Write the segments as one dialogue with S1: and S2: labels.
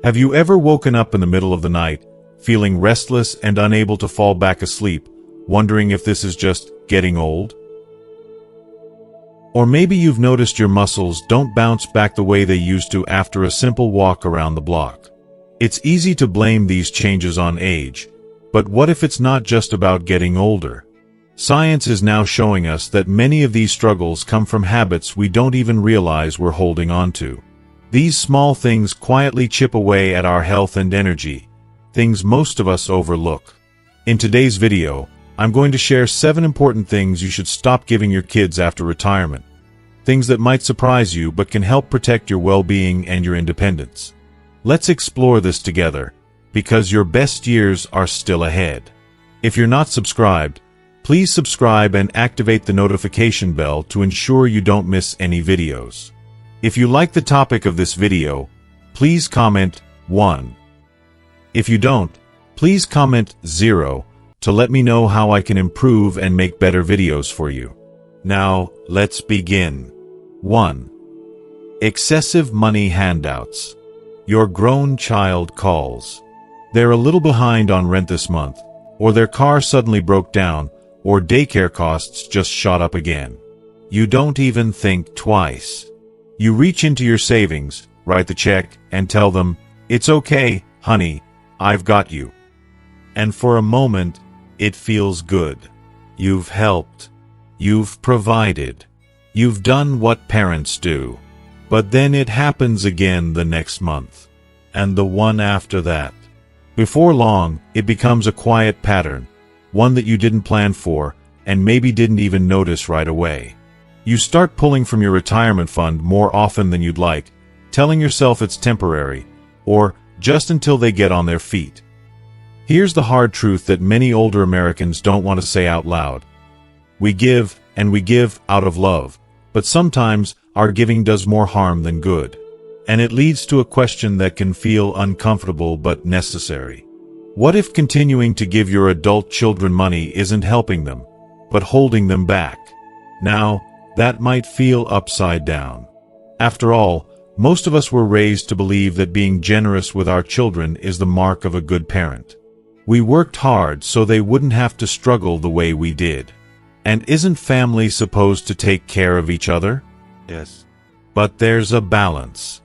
S1: Have you ever woken up in the middle of the night, feeling restless and unable to fall back asleep, wondering if this is just getting old? Or maybe you've noticed your muscles don't bounce back the way they used to after a simple walk around the block. It's easy to blame these changes on age, but what if it's not just about getting older? Science is now showing us that many of these struggles come from habits we don't even realize we're holding on to. These small things quietly chip away at our health and energy, things most of us overlook. In today's video, I'm going to share 7 important things you should stop giving your kids after retirement. Things that might surprise you but can help protect your well-being and your independence. Let's explore this together, because your best years are still ahead. If you're not subscribed, please subscribe and activate the notification bell to ensure you don't miss any videos. If you like the topic of this video, please comment 1. If you don't, please comment 0 to let me know how I can improve and make better videos for you. Now, let's begin. 1. Excessive money handouts. Your grown child calls. They're a little behind on rent this month, or their car suddenly broke down, or daycare costs just shot up again. You don't even think twice. You reach into your savings, write the check, and tell them, "It's okay, honey, I've got you." And for a moment, it feels good. You've helped. You've provided. You've done what parents do. But then it happens again the next month. And the one after that. Before long, it becomes a quiet pattern, one that you didn't plan for, and maybe didn't even notice right away. You start pulling from your retirement fund more often than you'd like, telling yourself it's temporary, or just until they get on their feet. Here's the hard truth that many older Americans don't want to say out loud. We give, and we give out of love, but sometimes our giving does more harm than good. And it leads to a question that can feel uncomfortable but necessary. What if continuing to give your adult children money isn't helping them, but holding them back? Now, that might feel upside down. After all, most of us were raised to believe that being generous with our children is the mark of a good parent. We worked hard so they wouldn't have to struggle the way we did. And isn't family supposed to take care of each other? Yes. But there's a balance.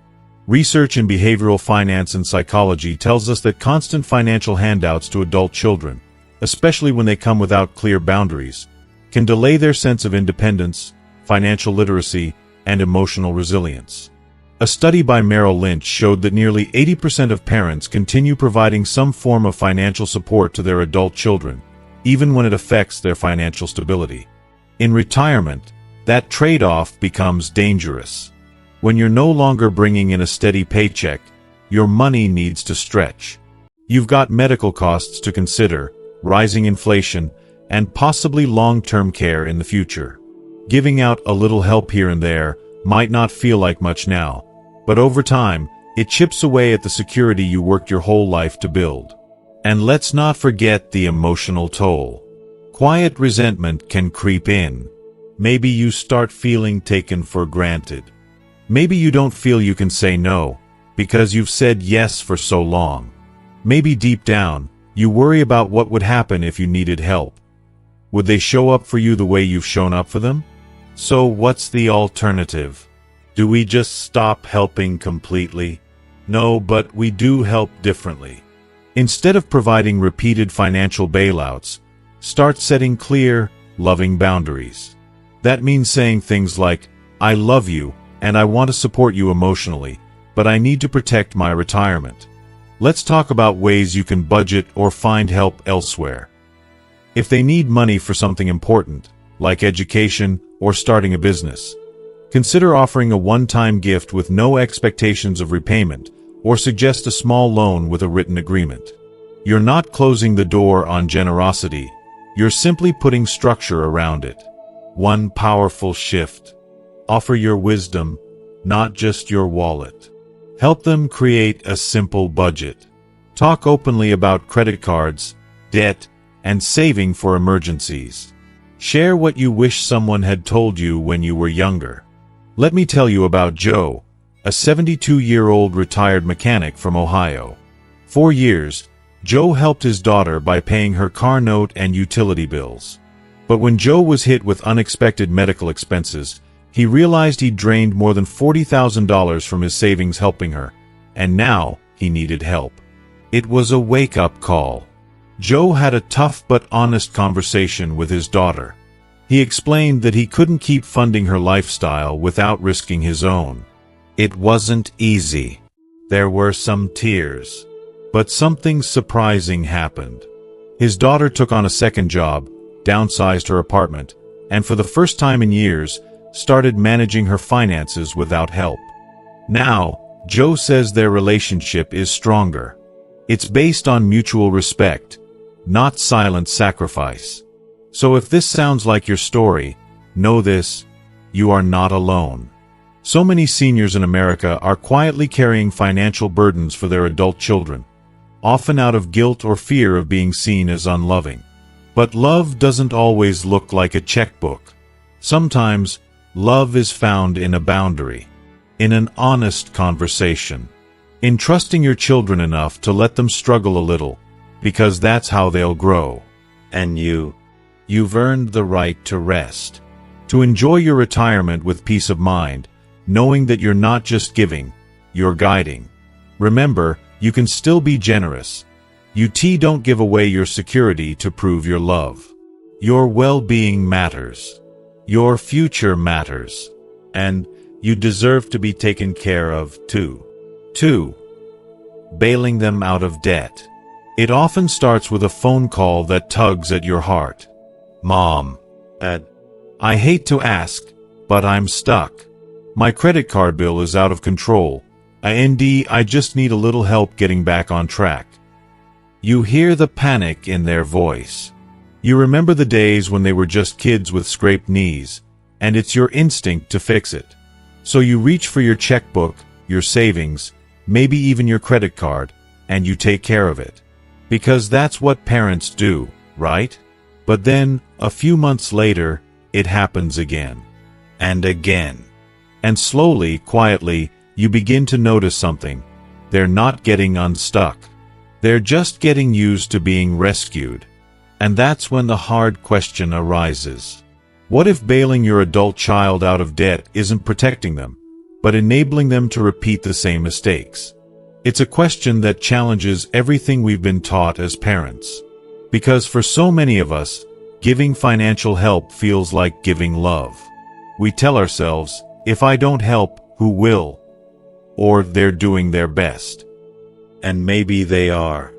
S1: Research in behavioral finance and psychology tells us that constant financial handouts to adult children, especially when they come without clear boundaries, can delay their sense of independence, financial literacy, and emotional resilience. A study by Merrill Lynch showed that nearly 80% of parents continue providing some form of financial support to their adult children, even when it affects their financial stability. In retirement, that trade-off becomes dangerous. When you're no longer bringing in a steady paycheck, your money needs to stretch. You've got medical costs to consider, rising inflation, and possibly long-term care in the future. Giving out a little help here and there might not feel like much now, but over time, it chips away at the security you worked your whole life to build. And let's not forget the emotional toll. Quiet resentment can creep in. Maybe you start feeling taken for granted. Maybe you don't feel you can say no, because you've said yes for so long. Maybe deep down, you worry about what would happen if you needed help. Would they show up for you the way you've shown up for them? So what's the alternative? Do we just stop helping completely? No, but we do help differently. Instead of providing repeated financial bailouts, start setting clear, loving boundaries. That means saying things like, "I love you, and I want to support you emotionally, but I need to protect my retirement." Let's talk about ways you can budget or find help elsewhere. If they need money for something important, like education or starting a business, consider offering a one-time gift with no expectations of repayment, or suggest a small loan with a written agreement. You're not closing the door on generosity, you're simply putting structure around it. One powerful shift. Offer your wisdom, not just your wallet. Help them create a simple budget. Talk openly about credit cards, debt, and saving for emergencies. Share what you wish someone had told you when you were younger. Let me tell you about Joe, a 72-year-old retired mechanic from Ohio. 4 years, Joe helped his daughter by paying her car note and utility bills. But when Joe was hit with unexpected medical expenses, he realized he'd drained more than $40,000 from his savings helping her, and now he needed help. It was a wake-up call. Joe had a tough but honest conversation with his daughter. He explained that he couldn't keep funding her lifestyle without risking his own. It wasn't easy. There were some tears. But something surprising happened. His daughter took on a second job, downsized her apartment, and for the first time in years, started managing her finances without help. Now, Joe says their relationship is stronger. It's based on mutual respect, not silent sacrifice. So if this sounds like your story, know this: you are not alone. So many seniors in America are quietly carrying financial burdens for their adult children, often out of guilt or fear of being seen as unloving. But love doesn't always look like a checkbook. Sometimes, love is found in a boundary, in an honest conversation, in trusting your children enough to let them struggle a little, because that's how they'll grow. And you've earned the right to rest, to enjoy your retirement with peace of mind, knowing that you're not just giving, you're guiding. Remember, you can still be generous. Don't give away your security to prove your love. Your well-being matters. Your future matters. And you deserve to be taken care of, too. 2. Bailing them out of debt. It often starts with a phone call that tugs at your heart. Mom, I hate to ask, but I'm stuck. My credit card bill is out of control. I just need a little help getting back on track. You hear the panic in their voice. You remember the days when they were just kids with scraped knees, and it's your instinct to fix it. So you reach for your checkbook, your savings, maybe even your credit card, and you take care of it. Because that's what parents do, right? But then, a few months later, it happens again. And again. And slowly, quietly, you begin to notice something. They're not getting unstuck. They're just getting used to being rescued. And that's when the hard question arises. What if bailing your adult child out of debt isn't protecting them, but enabling them to repeat the same mistakes? It's a question that challenges everything we've been taught as parents. Because for so many of us, giving financial help feels like giving love. We tell ourselves, if I don't help, who will? Or they're doing their best. And maybe they are.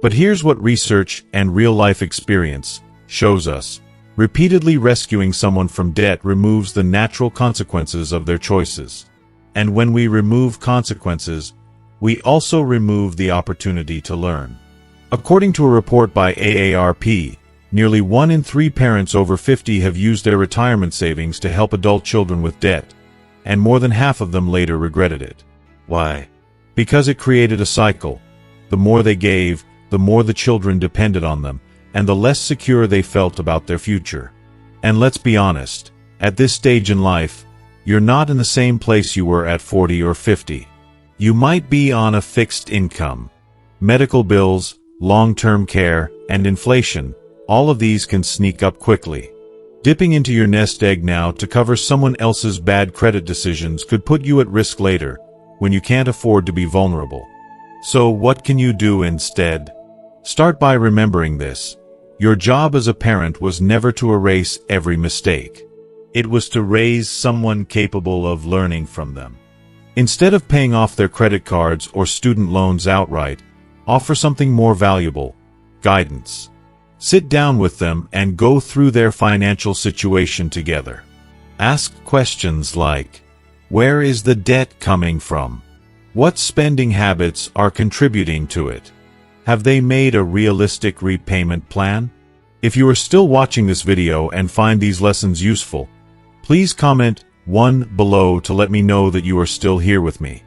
S1: But here's what research and real-life experience shows us. Repeatedly rescuing someone from debt removes the natural consequences of their choices. And when we remove consequences, we also remove the opportunity to learn. According to a report by AARP, nearly 1 in 3 parents over 50 have used their retirement savings to help adult children with debt, and more than half of them later regretted it. Why? Because it created a cycle. The more they gave, the more the children depended on them, and the less secure they felt about their future. And let's be honest, at this stage in life, you're not in the same place you were at 40 or 50. You might be on a fixed income. Medical bills, long-term care, and inflation, all of these can sneak up quickly. Dipping into your nest egg now to cover someone else's bad credit decisions could put you at risk later, when you can't afford to be vulnerable. So what can you do instead? Start by remembering this. Your job as a parent was never to erase every mistake. It was to raise someone capable of learning from them. Instead of paying off their credit cards or student loans outright, offer something more valuable: guidance. Sit down with them and go through their financial situation together. Ask questions like, where is the debt coming from? What spending habits are contributing to it? Have they made a realistic repayment plan? If you are still watching this video and find these lessons useful, please comment 1 below to let me know that you are still here with me.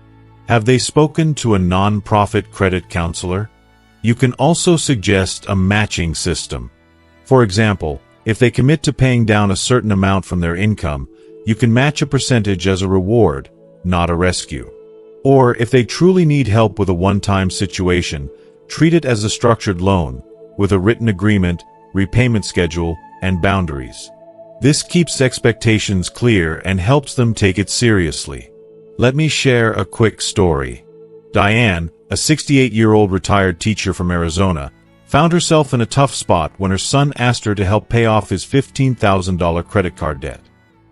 S1: Have they spoken to a non-profit credit counselor? You can also suggest a matching system. For example, if they commit to paying down a certain amount from their income, you can match a percentage as a reward, not a rescue. Or, if they truly need help with a one-time situation, treat it as a structured loan, with a written agreement, repayment schedule, and boundaries. This keeps expectations clear and helps them take it seriously. Let me share a quick story. Diane, a 68-year-old retired teacher from Arizona, found herself in a tough spot when her son asked her to help pay off his $15,000 credit card debt.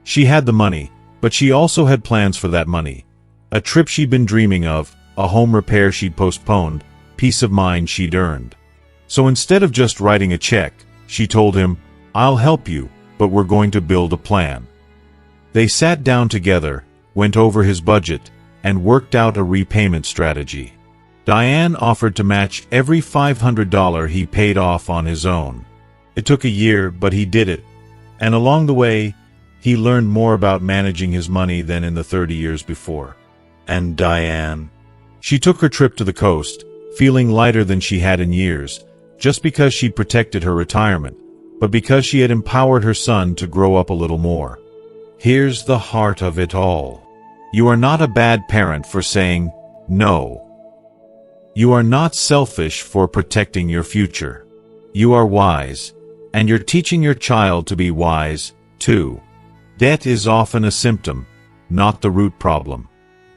S1: She had the money, but she also had plans for that money. A trip she'd been dreaming of, a home repair she'd postponed, peace of mind she'd earned. So instead of just writing a check, she told him, "I'll help you, but we're going to build a plan." They sat down together, went over his budget, and worked out a repayment strategy. Diane offered to match every $500 he paid off on his own. It took a year, but he did it. And along the way, he learned more about managing his money than in the 30 years before. And Diane? She took her trip to the coast, feeling lighter than she had in years, just because she'd protected her retirement, but because she had empowered her son to grow up a little more. Here's the heart of it all. You are not a bad parent for saying no. You are not selfish for protecting your future. You are wise, and you're teaching your child to be wise, too. Debt is often a symptom, not the root problem.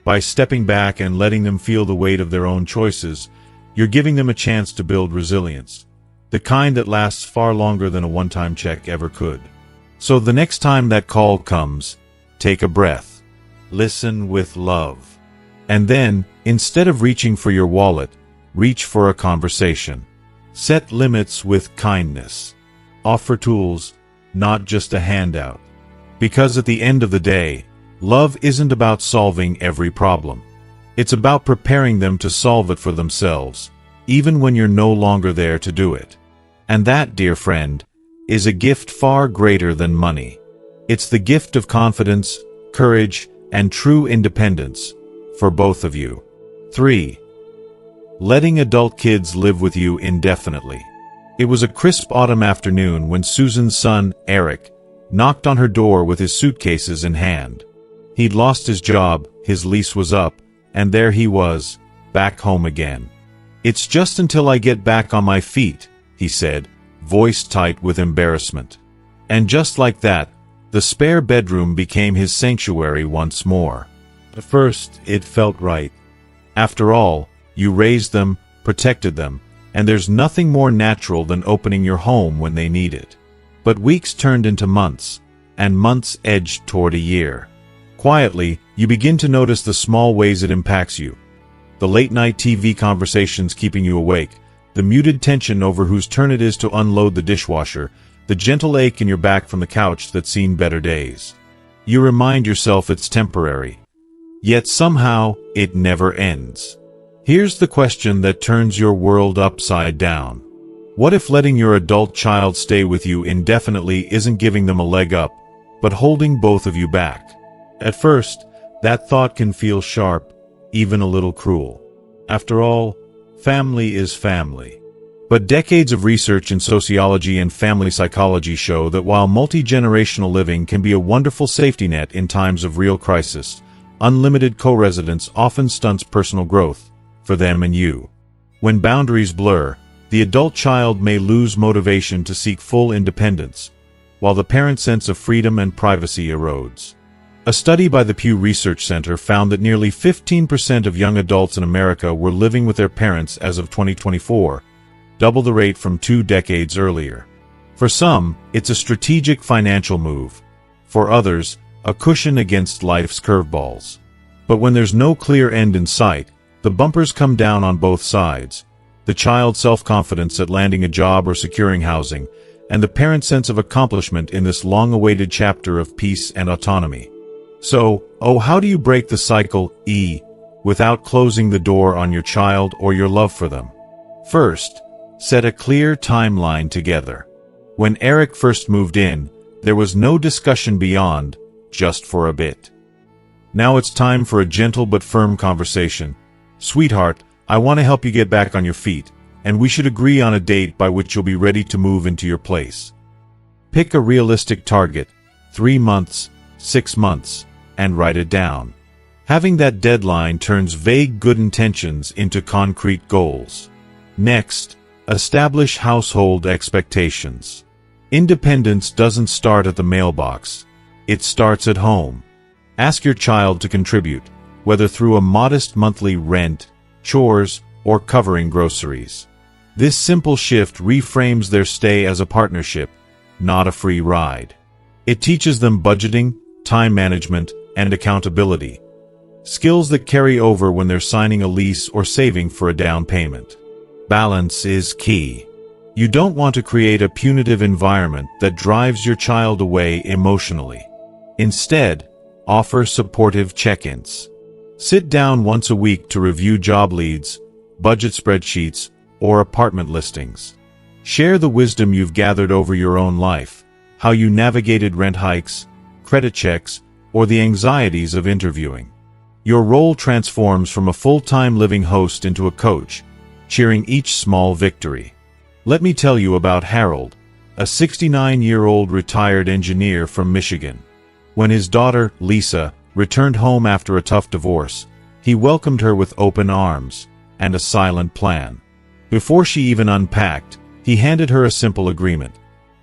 S1: By stepping back and letting them feel the weight of their own choices, you're giving them a chance to build resilience, the kind that lasts far longer than a one-time check ever could. So the next time that call comes, take a breath. Listen with love. And then, instead of reaching for your wallet, reach for a conversation. Set limits with kindness. Offer tools, not just a handout. Because at the end of the day, love isn't about solving every problem. It's about preparing them to solve it for themselves, even when you're no longer there to do it. And that, dear friend, is a gift far greater than money. It's the gift of confidence, courage, and true independence, for both of you. 3. Letting adult kids live with you indefinitely. It was a crisp autumn afternoon when Susan's son, Eric, knocked on her door with his suitcases in hand. He'd lost his job, his lease was up, and there he was, back home again. "It's just until I get back on my feet," he said, voice tight with embarrassment. And just like that, the spare bedroom became his sanctuary once more. At first, it felt right. After all, you raised them, protected them, and there's nothing more natural than opening your home when they need it. But weeks turned into months, and months edged toward a year. Quietly, you begin to notice the small ways it impacts you. The late-night TV conversations keeping you awake, the muted tension over whose turn it is to unload the dishwasher, the gentle ache in your back from the couch that's seen better days. You remind yourself it's temporary. Yet somehow, it never ends. Here's the question that turns your world upside down. What if letting your adult child stay with you indefinitely isn't giving them a leg up, but holding both of you back? At first, that thought can feel sharp, even a little cruel. After all, family is family. But decades of research in sociology and family psychology show that while multi-generational living can be a wonderful safety net in times of real crisis, unlimited co-residence often stunts personal growth, for them and you. When boundaries blur, the adult child may lose motivation to seek full independence, while the parent's sense of freedom and privacy erodes. A study by the Pew Research Center found that nearly 15% of young adults in America were living with their parents as of 2024, double the rate from 2 decades earlier. For some, it's a strategic financial move. For others, a cushion against life's curveballs. But when there's no clear end in sight, the bumpers come down on both sides. The child's self-confidence at landing a job or securing housing, and the parent's sense of accomplishment in this long-awaited chapter of peace and autonomy. So, how do you break the cycle, without closing the door on your child or your love for them? First, set a clear timeline together. When Eric first moved in, there was no discussion beyond, just for a bit. Now it's time for a gentle but firm conversation. "Sweetheart, I want to help you get back on your feet, and we should agree on a date by which you'll be ready to move into your place." Pick a realistic target, 3 months, 6 months, and write it down. Having that deadline turns vague good intentions into concrete goals. Next, establish household expectations. Independence doesn't start at the mailbox. It starts at home. Ask your child to contribute, whether through a modest monthly rent, chores, or covering groceries. This simple shift reframes their stay as a partnership, not a free ride. It teaches them budgeting, time management, and accountability. Skills that carry over when they're signing a lease or saving for a down payment. Balance is key. You don't want to create a punitive environment that drives your child away emotionally. Instead, offer supportive check-ins. Sit down once a week to review job leads, budget spreadsheets, or apartment listings. Share the wisdom you've gathered over your own life, how you navigated rent hikes, credit checks, or the anxieties of interviewing. Your role transforms from a full-time living host into a coach, cheering each small victory. Let me tell you about Harold, a 69-year-old retired engineer from Michigan. When his daughter, Lisa, returned home after a tough divorce, he welcomed her with open arms and a silent plan. Before she even unpacked, he handed her a simple agreement.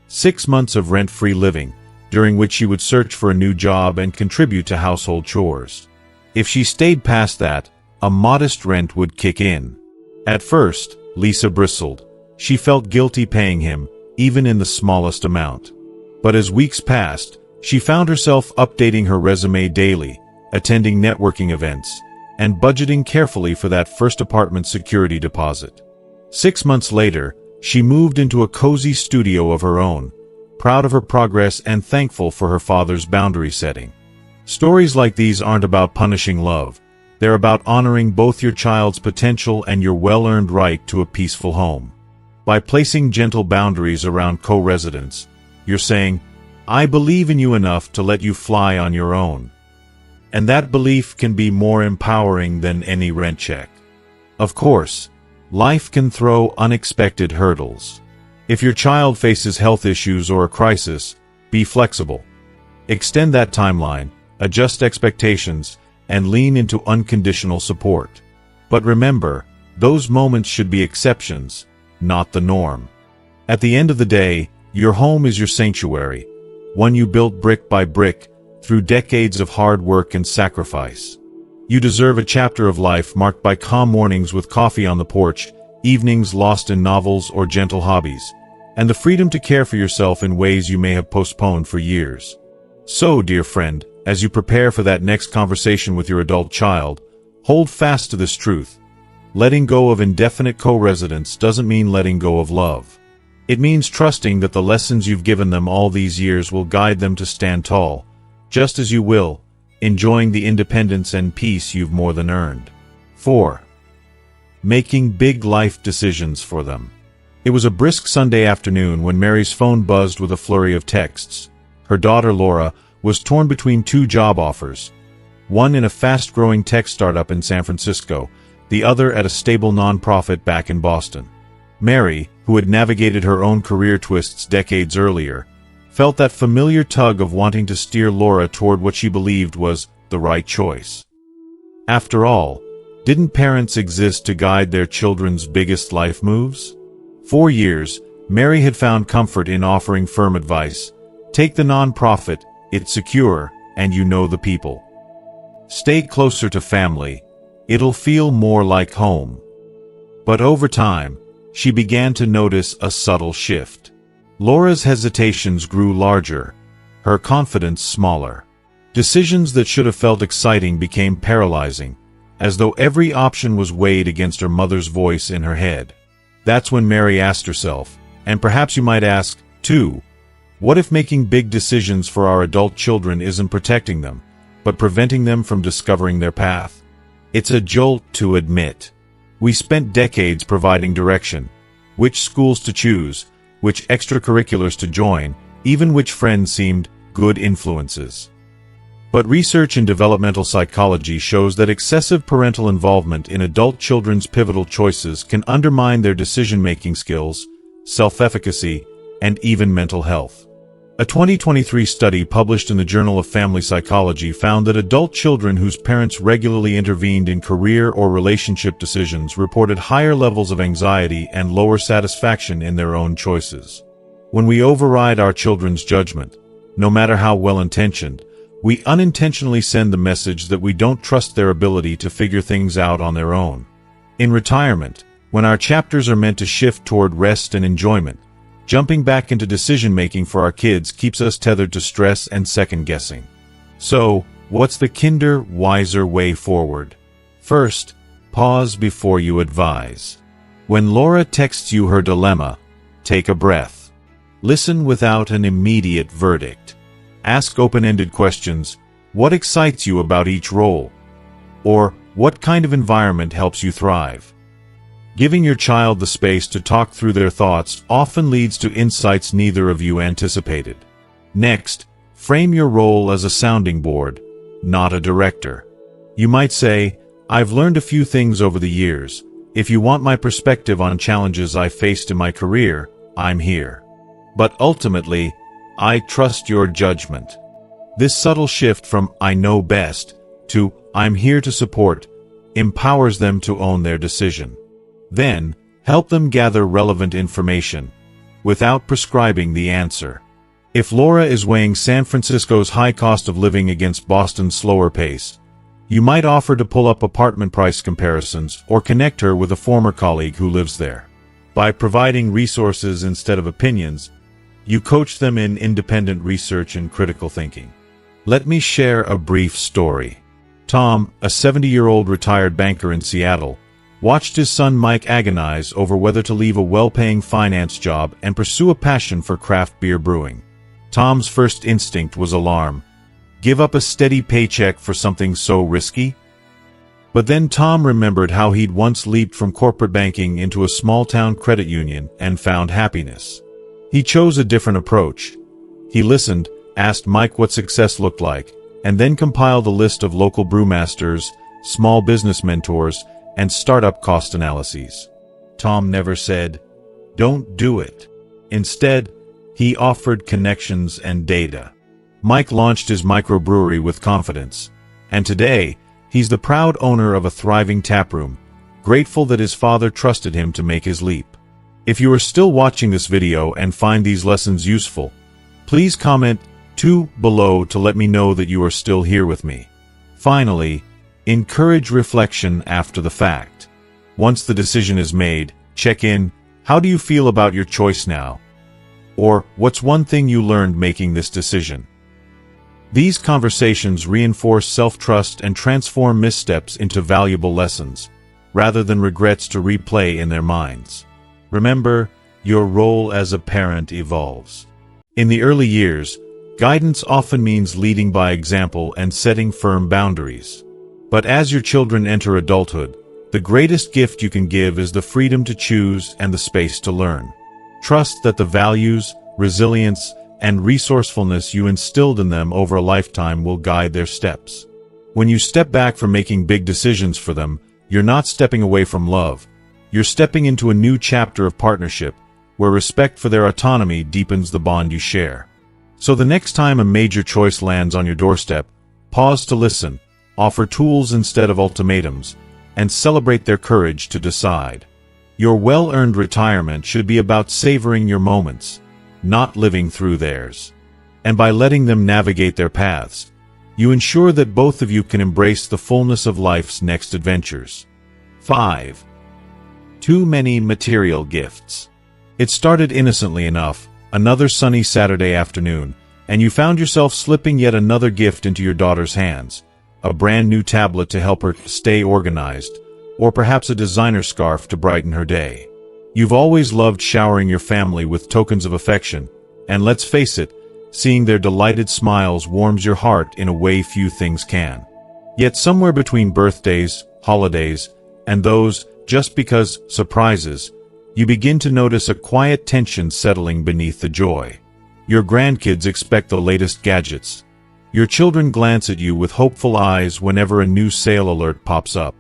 S1: 6 months of rent-free living, during which she would search for a new job and contribute to household chores. If she stayed past that, a modest rent would kick in. At first, Lisa bristled. She felt guilty paying him, even in the smallest amount. But as weeks passed, she found herself updating her resume daily, attending networking events, and budgeting carefully for that first apartment security deposit. 6 months later, she moved into a cozy studio of her own, proud of her progress and thankful for her father's boundary setting. Stories like these aren't about punishing love. They're about honoring both your child's potential and your well-earned right to a peaceful home. By placing gentle boundaries around co-residents, you're saying, "I believe in you enough to let you fly on your own." And that belief can be more empowering than any rent check. Of course, life can throw unexpected hurdles. If your child faces health issues or a crisis, be flexible. Extend that timeline, adjust expectations, and lean into unconditional support. But remember, those moments should be exceptions, not the norm. At the end of the day, your home is your sanctuary, one you built brick by brick, through decades of hard work and sacrifice. You deserve a chapter of life marked by calm mornings with coffee on the porch, evenings lost in novels or gentle hobbies, and the freedom to care for yourself in ways you may have postponed for years. So, dear friend, as you prepare for that next conversation with your adult child, hold fast to this truth. Letting go of indefinite co-residence doesn't mean letting go of love. It means trusting that the lessons you've given them all these years will guide them to stand tall, just as you will, enjoying the independence and peace you've more than earned. 4. Making big life decisions for them. It was a brisk Sunday afternoon when Mary's phone buzzed with a flurry of texts. Her daughter, Laura, was torn between 2 job offers, one in a fast-growing tech startup in San Francisco, the other at a stable nonprofit back in Boston. Mary, who had navigated her own career twists decades earlier, felt that familiar tug of wanting to steer Laura toward what she believed was the right choice. After all, didn't parents exist to guide their children's biggest life moves? For years, Mary had found comfort in offering firm advice. Take the nonprofit, it's secure, and you know the people. Stay closer to family, it'll feel more like home. But over time, she began to notice a subtle shift. Laura's hesitations grew larger, her confidence smaller. Decisions that should have felt exciting became paralyzing, as though every option was weighed against her mother's voice in her head. That's when Mary asked herself, and perhaps you might ask, too, what if making big decisions for our adult children isn't protecting them, but preventing them from discovering their path? It's a jolt to admit. We spent decades providing direction, which schools to choose, which extracurriculars to join, even which friends seemed good influences. But research in developmental psychology shows that excessive parental involvement in adult children's pivotal choices can undermine their decision-making skills, self-efficacy, and even mental health. A 2023 study published in the Journal of Family Psychology found that adult children whose parents regularly intervened in career or relationship decisions reported higher levels of anxiety and lower satisfaction in their own choices. When we override our children's judgment, no matter how well-intentioned, we unintentionally send the message that we don't trust their ability to figure things out on their own. In retirement, when our chapters are meant to shift toward rest and enjoyment, jumping back into decision-making for our kids keeps us tethered to stress and second-guessing. So, what's the kinder, wiser way forward? First, pause before you advise. When Laura texts you her dilemma, take a breath. Listen without an immediate verdict. Ask open-ended questions. What excites you about each role? Or, what kind of environment helps you thrive? Giving your child the space to talk through their thoughts often leads to insights neither of you anticipated. Next, frame your role as a sounding board, not a director. You might say, "I've learned a few things over the years. If you want my perspective on challenges I faced in my career, I'm here. But ultimately, I trust your judgment." This subtle shift from "I know best" to "I'm here to support" empowers them to own their decision. Then, help them gather relevant information, without prescribing the answer. If Laura is weighing San Francisco's high cost of living against Boston's slower pace, you might offer to pull up apartment price comparisons or connect her with a former colleague who lives there. By providing resources instead of opinions, you coach them in independent research and critical thinking. Let me share a brief story. Tom, a 70-year-old retired banker in Seattle, watched his son Mike agonize over whether to leave a well-paying finance job and pursue a passion for craft beer brewing. Tom's first instinct was alarm. Give up a steady paycheck for something so risky? But then Tom remembered how he'd once leaped from corporate banking into a small-town credit union and found happiness. He chose a different approach. He listened, asked Mike what success looked like, and then compiled a list of local brewmasters, small business mentors, and startup cost analyses. Tom never said, "Don't do it." Instead, he offered connections and data. Mike launched his microbrewery with confidence, and today, he's the proud owner of a thriving taproom, grateful that his father trusted him to make his leap. If you are still watching this video and find these lessons useful, please comment below to let me know that you are still here with me. Finally, encourage reflection after the fact. Once the decision is made, check in. How do you feel about your choice now? Or, what's one thing you learned making this decision? These conversations reinforce self-trust and transform missteps into valuable lessons, rather than regrets to replay in their minds. Remember, your role as a parent evolves. In the early years, guidance often means leading by example and setting firm boundaries. But as your children enter adulthood, the greatest gift you can give is the freedom to choose and the space to learn. Trust that the values, resilience, and resourcefulness you instilled in them over a lifetime will guide their steps. When you step back from making big decisions for them, you're not stepping away from love. You're stepping into a new chapter of partnership, where respect for their autonomy deepens the bond you share. So the next time a major choice lands on your doorstep, pause to listen, offer tools instead of ultimatums, and celebrate their courage to decide. Your well-earned retirement should be about savoring your moments, not living through theirs. And by letting them navigate their paths, you ensure that both of you can embrace the fullness of life's next adventures. 5. Too many material gifts. It started innocently enough, another sunny Saturday afternoon, and you found yourself slipping yet another gift into your daughter's hands. A brand new tablet to help her stay organized, or perhaps a designer scarf to brighten her day. You've always loved showering your family with tokens of affection, and let's face it, seeing their delighted smiles warms your heart in a way few things can. Yet somewhere between birthdays, holidays, and those just because surprises, you begin to notice a quiet tension settling beneath the joy. Your grandkids expect the latest gadgets. Your children glance at you with hopeful eyes whenever a new sale alert pops up.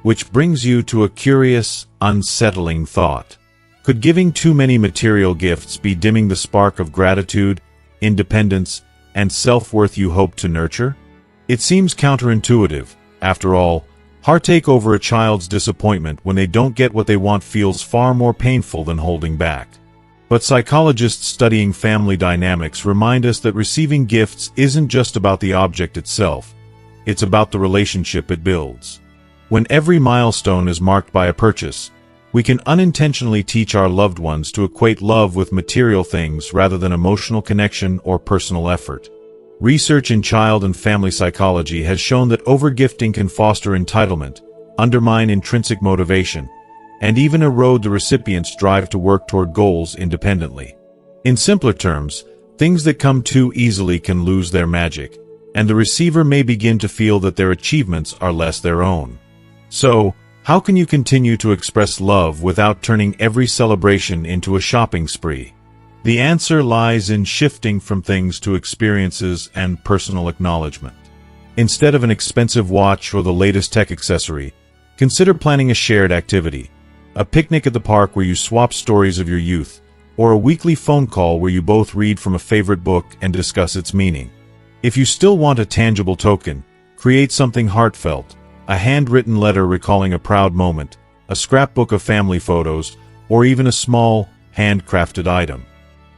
S1: Which brings you to a curious, unsettling thought. Could giving too many material gifts be dimming the spark of gratitude, independence, and self-worth you hope to nurture? It seems counterintuitive. After all, heartache over a child's disappointment when they don't get what they want feels far more painful than holding back. But psychologists studying family dynamics remind us that receiving gifts isn't just about the object itself, it's about the relationship it builds. When every milestone is marked by a purchase, we can unintentionally teach our loved ones to equate love with material things rather than emotional connection or personal effort. Research in child and family psychology has shown that overgifting can foster entitlement, undermine intrinsic motivation, and even erode the recipient's drive to work toward goals independently. In simpler terms, things that come too easily can lose their magic, and the receiver may begin to feel that their achievements are less their own. So, how can you continue to express love without turning every celebration into a shopping spree? The answer lies in shifting from things to experiences and personal acknowledgement. Instead of an expensive watch or the latest tech accessory, consider planning a shared activity, a picnic at the park where you swap stories of your youth, or a weekly phone call where you both read from a favorite book and discuss its meaning. If you still want a tangible token, create something heartfelt, a handwritten letter recalling a proud moment, a scrapbook of family photos, or even a small, handcrafted item.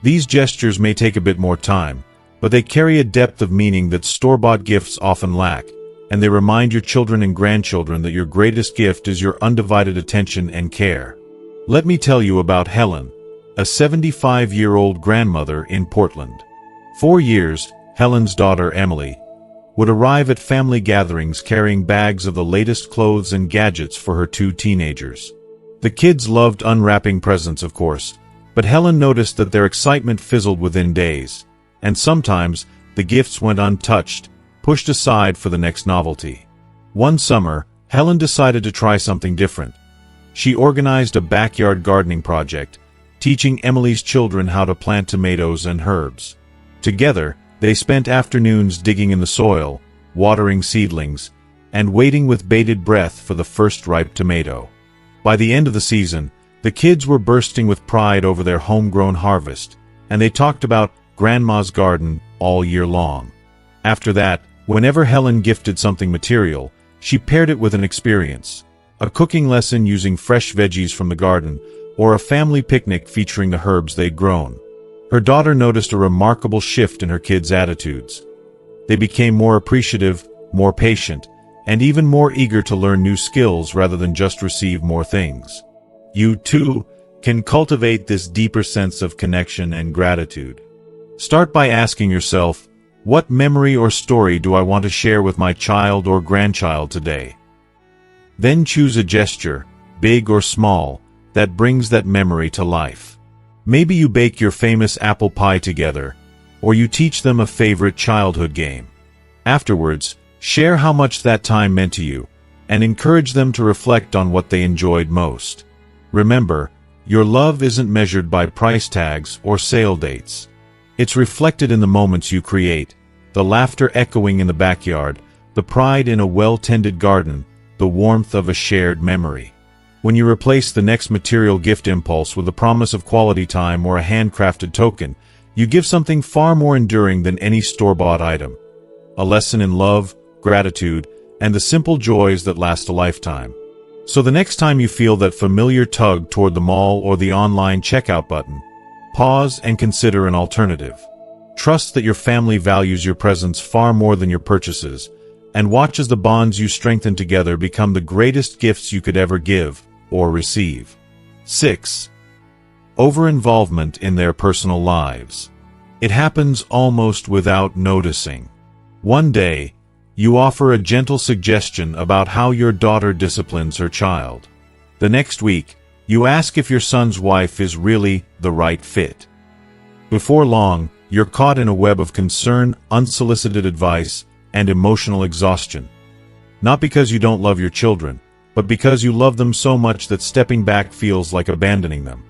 S1: These gestures may take a bit more time, but they carry a depth of meaning that store-bought gifts often lack, and they remind your children and grandchildren that your greatest gift is your undivided attention and care. Let me tell you about Helen, a 75-year-old grandmother in Portland. For years, Helen's daughter Emily would arrive at family gatherings carrying bags of the latest clothes and gadgets for her two teenagers. The kids loved unwrapping presents, of course, but Helen noticed that their excitement fizzled within days, and sometimes the gifts went untouched, pushed aside for the next novelty. One summer, Helen decided to try something different. She organized a backyard gardening project, teaching Emily's children how to plant tomatoes and herbs. Together, they spent afternoons digging in the soil, watering seedlings, and waiting with bated breath for the first ripe tomato. By the end of the season, the kids were bursting with pride over their homegrown harvest, and they talked about Grandma's garden all year long. After that, whenever Helen gifted something material, she paired it with an experience, a cooking lesson using fresh veggies from the garden, or a family picnic featuring the herbs they'd grown. Her daughter noticed a remarkable shift in her kids' attitudes. They became more appreciative, more patient, and even more eager to learn new skills rather than just receive more things. You, too, can cultivate this deeper sense of connection and gratitude. Start by asking yourself, what memory or story do I want to share with my child or grandchild today? Then choose a gesture, big or small, that brings that memory to life. Maybe you bake your famous apple pie together, or you teach them a favorite childhood game. Afterwards, share how much that time meant to you, and encourage them to reflect on what they enjoyed most. Remember, your love isn't measured by price tags or sale dates. It's reflected in the moments you create, the laughter echoing in the backyard, the pride in a well-tended garden, the warmth of a shared memory. When you replace the next material gift impulse with the promise of quality time or a handcrafted token, you give something far more enduring than any store-bought item. A lesson in love, gratitude, and the simple joys that last a lifetime. So the next time you feel that familiar tug toward the mall or the online checkout button, pause and consider an alternative. Trust that your family values your presence far more than your purchases, and watch as the bonds you strengthen together become the greatest gifts you could ever give or receive. 6. Over-involvement in their personal lives. It happens almost without noticing. One day, you offer a gentle suggestion about how your daughter disciplines her child. The next week, you ask if your son's wife is really the right fit. Before long, you're caught in a web of concern, unsolicited advice, and emotional exhaustion. Not because you don't love your children, but because you love them so much that stepping back feels like abandoning them.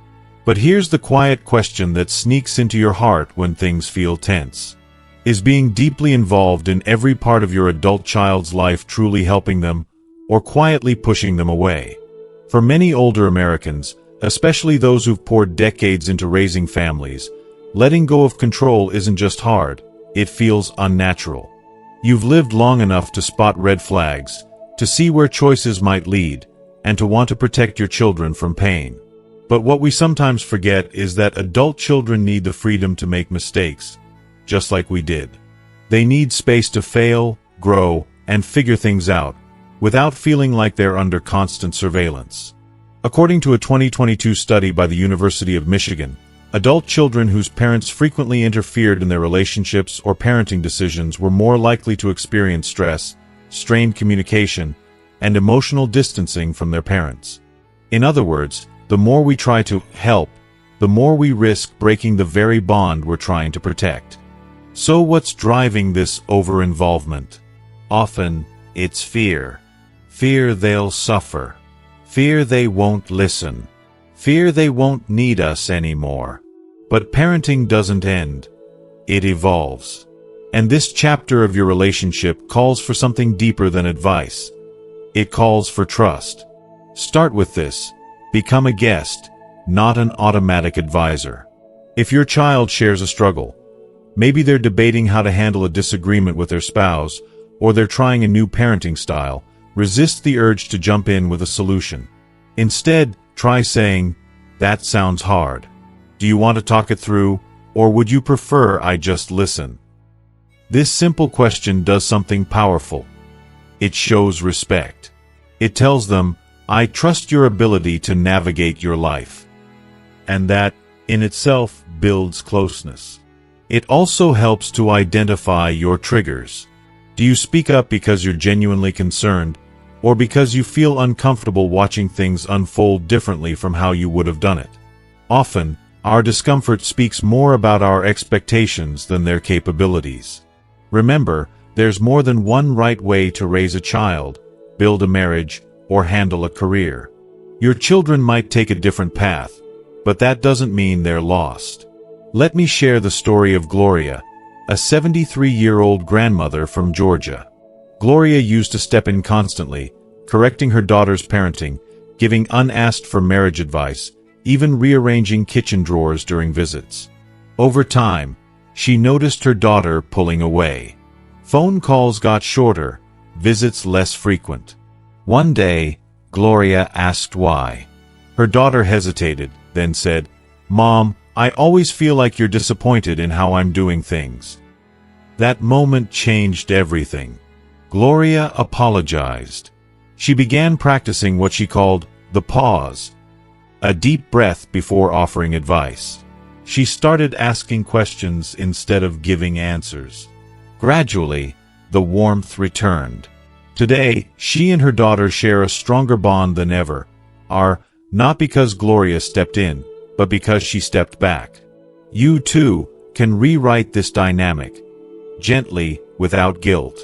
S1: But here's the quiet question that sneaks into your heart when things feel tense. Is being deeply involved in every part of your adult child's life truly helping them, or quietly pushing them away? For many older Americans, especially those who've poured decades into raising families, Letting go of control isn't just hard, it feels unnatural. You've lived long enough to spot red flags, to see where choices might lead, and to want to protect your children from pain. But what we sometimes forget is that adult children need the freedom to make mistakes, just like we did. They need space to fail, grow, and figure things out, without feeling like they're under constant surveillance. According to a 2022 study by the University of Michigan, adult children whose parents frequently interfered in their relationships or parenting decisions were more likely to experience stress, strained communication, and emotional distancing from their parents. In other words, the more we try to help, the more we risk breaking the very bond we're trying to protect. So what's driving this over-involvement? Often, it's fear. Fear they'll suffer. Fear they won't listen. Fear they won't need us anymore. But parenting doesn't end. It evolves. And this chapter of your relationship calls for something deeper than advice. It calls for trust. Start with this. Become a guest, not an automatic advisor. If your child shares a struggle, maybe they're debating how to handle a disagreement with their spouse, or they're trying a new parenting style, resist the urge to jump in with a solution. Instead, try saying, "That sounds hard. Do you want to talk it through, or would you prefer I just listen?" This simple question does something powerful. It shows respect. It tells them, "I trust your ability to navigate your life." And that, in itself, builds closeness. It also helps to identify your triggers. Do you speak up because you're genuinely concerned, or because you feel uncomfortable watching things unfold differently from how you would have done it? Often, our discomfort speaks more about our expectations than their capabilities. Remember, there's more than one right way to raise a child, build a marriage, or handle a career. Your children might take a different path, but that doesn't mean they're lost. Let me share the story of Gloria, a 73-year-old grandmother from Georgia. Gloria used to step in constantly, correcting her daughter's parenting, giving unasked for marriage advice, even rearranging kitchen drawers during visits. Over time, she noticed her daughter pulling away. Phone calls got shorter, visits less frequent. One day, Gloria asked why. Her daughter hesitated, then said, "Mom, I always feel like you're disappointed in how I'm doing things." That moment changed everything. Gloria apologized. She began practicing what she called the pause, a deep breath before offering advice. She started asking questions instead of giving answers. Gradually, the warmth returned. Today, she and her daughter share a stronger bond than ever, not because Gloria stepped in, but because she stepped back. You too can rewrite this dynamic, gently, without guilt.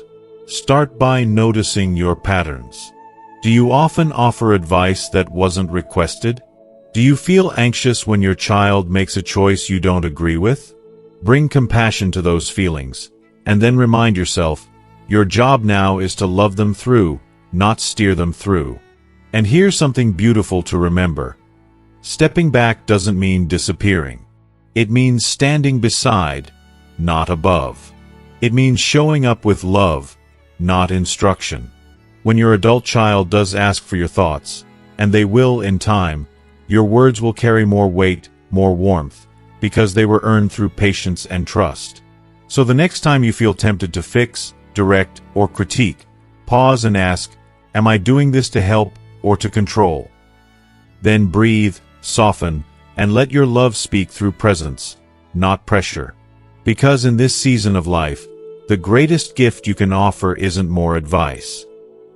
S1: Start by noticing your patterns. Do you often offer advice that wasn't requested? Do you feel anxious when your child makes a choice you don't agree with? Bring compassion to those feelings, and then remind yourself, your job now is to love them through, not steer them through. And here's something beautiful to remember. Stepping back doesn't mean disappearing. It means standing beside, not above. It means showing up with love, not instruction. When your adult child does ask for your thoughts, and they will in time, your words will carry more weight, more warmth, because they were earned through patience and trust. So the next time you feel tempted to fix, direct, or critique, pause and ask, "Am I doing this to help or to control?" Then breathe, soften, and let your love speak through presence, not pressure. Because in this season of life, the greatest gift you can offer isn't more advice.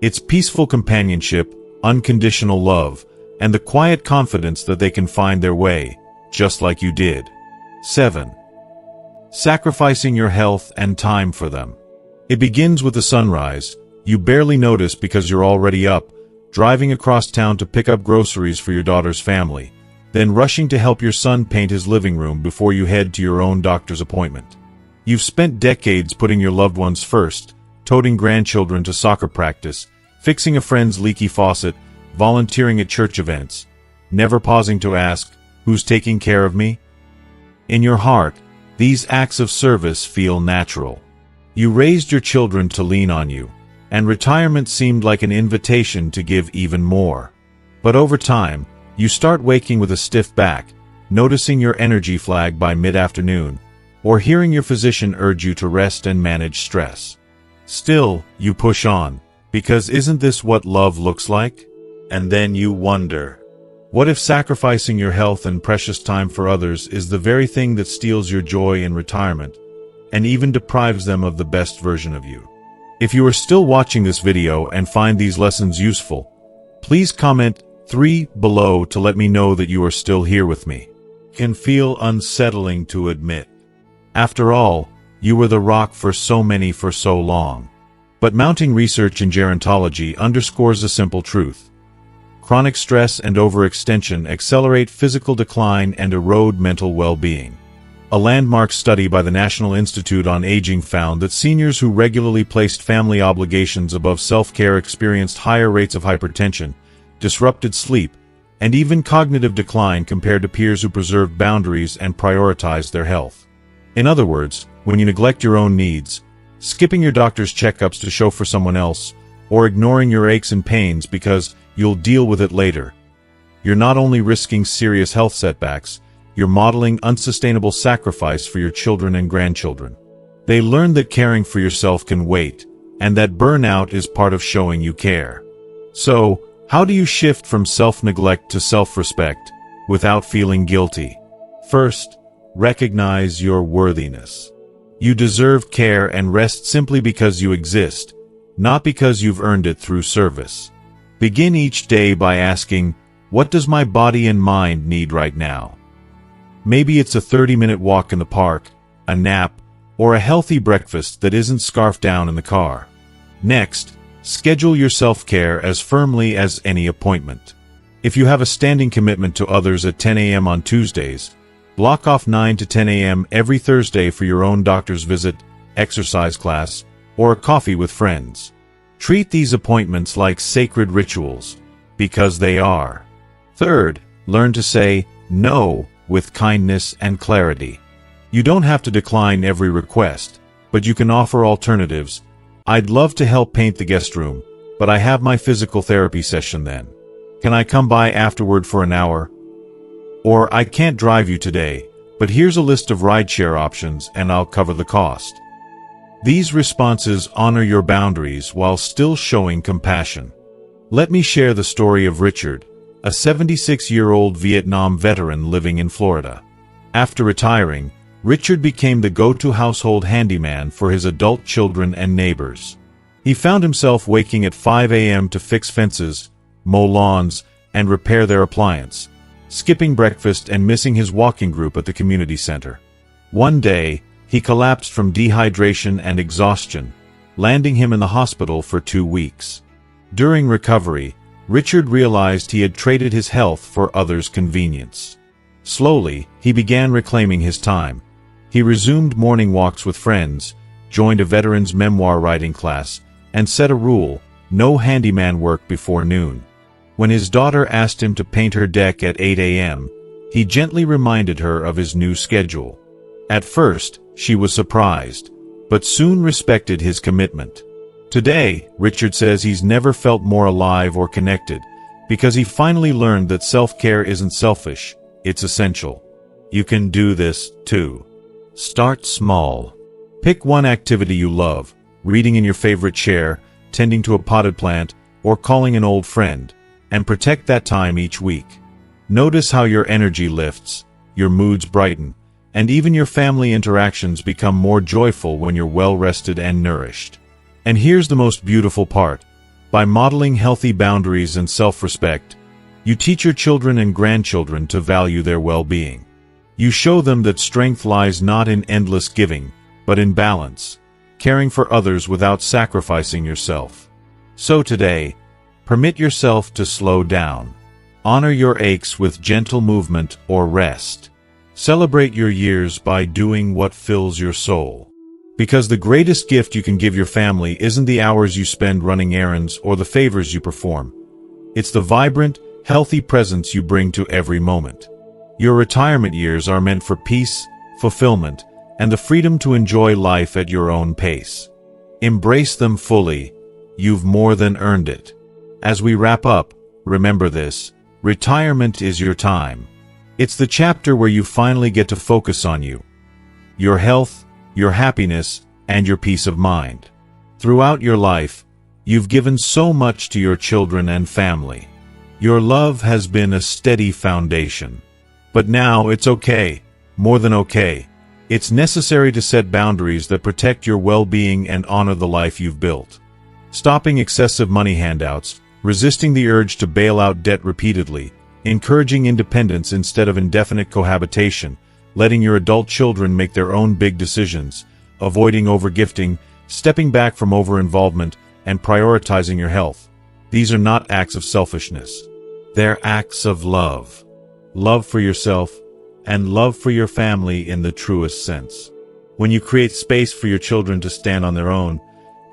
S1: It's peaceful companionship, unconditional love, and the quiet confidence that they can find their way, just like you did. 7. Sacrificing your health and time for them. It begins with the sunrise. You barely notice because you're already up, driving across town to pick up groceries for your daughter's family, then rushing to help your son paint his living room before you head to your own doctor's appointment. You've spent decades putting your loved ones first, toting grandchildren to soccer practice, fixing a friend's leaky faucet, volunteering at church events, never pausing to ask, "Who's taking care of me?" In your heart, These acts of service feel natural. You raised your children to lean on you, and retirement seemed like an invitation to give even more. But over time, you start waking with a stiff back, noticing your energy flag by mid-afternoon, or hearing your physician urge you to rest and manage stress. Still, you push on, because isn't this what love looks like? And then you wonder, what if sacrificing your health and precious time for others is the very thing that steals your joy in retirement, and even deprives them of the best version of you? If you are still watching this video and find these lessons useful, please comment 3 below to let me know that you are still here with me. It can feel unsettling to admit. After all, you were the rock for so many for so long. But mounting research in gerontology underscores a simple truth. Chronic stress and overextension accelerate physical decline and erode mental well-being. A landmark study by the National Institute on Aging found that seniors who regularly placed family obligations above self-care experienced higher rates of hypertension, disrupted sleep, and even cognitive decline compared to peers who preserved boundaries and prioritized their health. In other words, when you neglect your own needs, skipping your doctor's checkups to show for someone else, or ignoring your aches and pains because you'll deal with it later, you're not only risking serious health setbacks, you're modeling unsustainable sacrifice for your children and grandchildren. They learn that caring for yourself can wait, and that burnout is part of showing you care. So, how do you shift from self-neglect to self-respect without feeling guilty? First, recognize your worthiness. You deserve care and rest simply because you exist, not because you've earned it through service. Begin each day by asking, what does my body and mind need right now? Maybe it's a 30-minute walk in the park, a nap, or a healthy breakfast that isn't scarfed down in the car. Next, schedule your self-care as firmly as any appointment. If you have a standing commitment to others at 10 a.m. on Tuesdays, block off 9 to 10 a.m. every Thursday for your own doctor's visit, exercise class, or a coffee with friends. Treat these appointments like sacred rituals, because they are. Third, learn to say no with kindness and clarity. You don't have to decline every request, but you can offer alternatives. I'd love to help paint the guest room, but I have my physical therapy session then. Can I come by afterward for an hour? Or I can't drive you today, but here's a list of rideshare options and I'll cover the cost. These responses honor your boundaries while still showing compassion. Let me share the story of Richard, a 76-year-old Vietnam veteran living in Florida. After retiring, Richard became the go-to household handyman for his adult children and neighbors. He found himself waking at 5 a.m. to fix fences, mow lawns, and repair their appliance, skipping breakfast and missing his walking group at the community center. One day, he collapsed from dehydration and exhaustion, landing him in the hospital for 2 weeks. During recovery, Richard realized he had traded his health for others' convenience. Slowly, he began reclaiming his time. He resumed morning walks with friends, joined a veteran's memoir writing class, and set a rule: no handyman work before noon. When his daughter asked him to paint her deck at 8 a.m., he gently reminded her of his new schedule. At first, she was surprised, but soon respected his commitment. Today, Richard says he's never felt more alive or connected, because he finally learned that self-care isn't selfish, it's essential. You can do this, too. Start small. Pick one activity you love, reading in your favorite chair, tending to a potted plant, or calling an old friend, and protect that time each week. Notice how your energy lifts, your moods brighten, and even your family interactions become more joyful when you're well-rested and nourished. And here's the most beautiful part. By modeling healthy boundaries and self-respect, you teach your children and grandchildren to value their well-being. You show them that strength lies not in endless giving, but in balance, caring for others without sacrificing yourself. So today, permit yourself to slow down. Honor your aches with gentle movement or rest. Celebrate your years by doing what fills your soul. Because the greatest gift you can give your family isn't the hours you spend running errands or the favors you perform. It's the vibrant, healthy presence you bring to every moment. Your retirement years are meant for peace, fulfillment, and the freedom to enjoy life at your own pace. Embrace them fully. You've more than earned it. As we wrap up, remember this: retirement is your time. It's the chapter where you finally get to focus on you, your health, your happiness, and your peace of mind. Throughout your life, you've given so much to your children and family. Your love has been a steady foundation. But now it's okay, more than okay. It's necessary to set boundaries that protect your well-being and honor the life you've built. Stopping excessive money handouts, resisting the urge to bail out debt repeatedly, encouraging independence instead of indefinite cohabitation, letting your adult children make their own big decisions, avoiding overgifting, stepping back from over-involvement, and prioritizing your health. These are not acts of selfishness. They're acts of love. Love for yourself, and love for your family in the truest sense. When you create space for your children to stand on their own,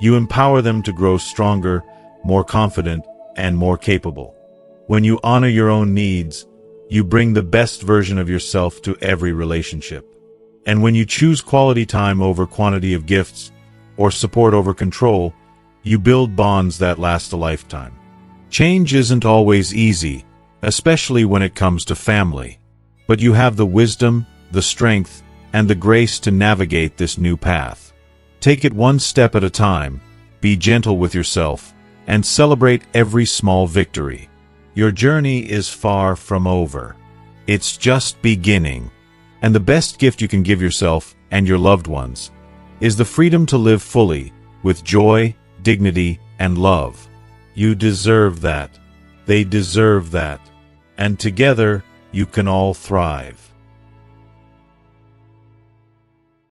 S1: you empower them to grow stronger, more confident, and more capable. When you honor your own needs, you bring the best version of yourself to every relationship. And when you choose quality time over quantity of gifts, or support over control, you build bonds that last a lifetime. Change isn't always easy, especially when it comes to family. But you have the wisdom, the strength, and the grace to navigate this new path. Take it one step at a time, be gentle with yourself, and celebrate every small victory. Your journey is far from over. It's just beginning. And the best gift you can give yourself and your loved ones is the freedom to live fully, with joy, dignity, and love. You deserve that. They deserve that. And together, you can all thrive.